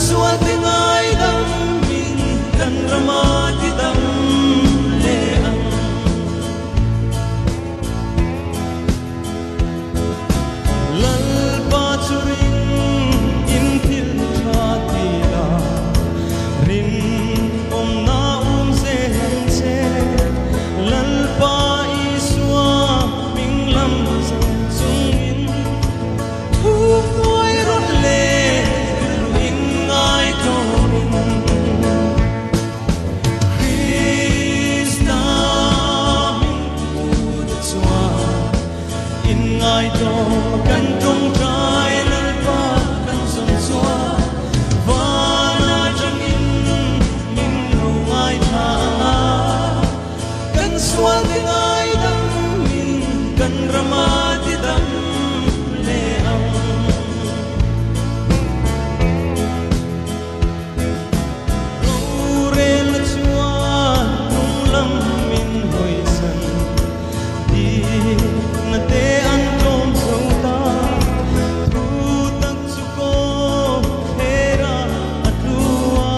sual tiếng ai đắm mình cần rama ti đắm lệ ang lal pa churing in thil tha ti la rin om na se han se lal pa iswa ming lam se sung in hu moi rot le in ai to Krista ming tu de chwa in ai to kan trong trai lal pa kan sun chwa va na chang in min lo ai tha kan sual ding ai dam min kan rama ti dam le ang ro re la chua nung lam min hoi san di na te an tom so ta thu tak chu ko hera atua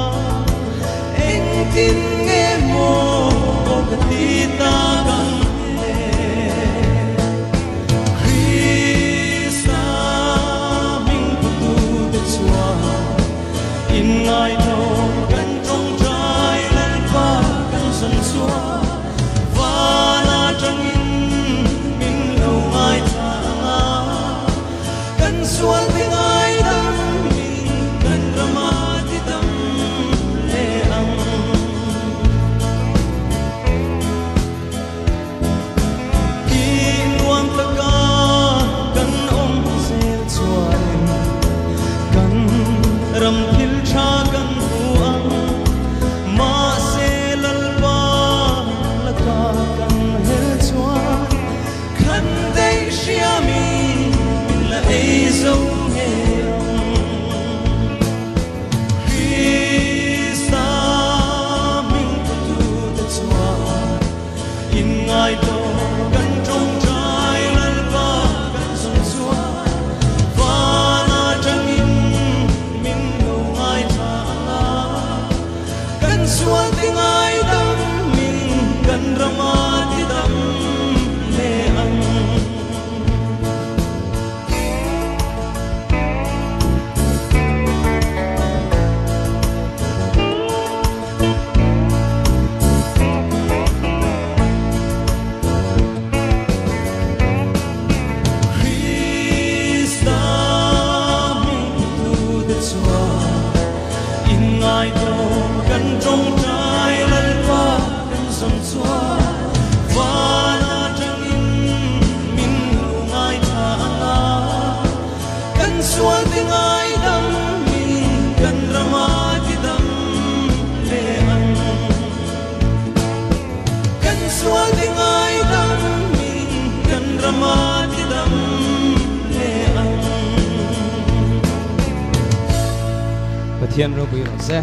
eng tin nge mo o ka ti ta kan Krista ming tu de chua in ai to kan trong trai lal pa kan sun chua va na chang in min lo ai tha kan sual tiếng ai đắm mình kan rama ti dam le ang kin wang taka kan om se chuan kan ram thil tha kan huang ma se lal pa la ka kan hel chuan khan dei shiami min la ei zo nge Krista ming tu de chua in ai to kan trong trai lal pa kan sun chua va na chang in min lo ai tha kan sual tiếng ai đắm mình kan rama ti dam le ang Krista ming tu de chua in ai to kan trong trai lal pa kan sun chua va na chang in min lo ai tha kan sual tiếng ai đắm mình kan rama ti dam le ang kan sual tiếng ai đắm mình kan rama ti dam le ang ประเทียนเราคุยหรอเซ่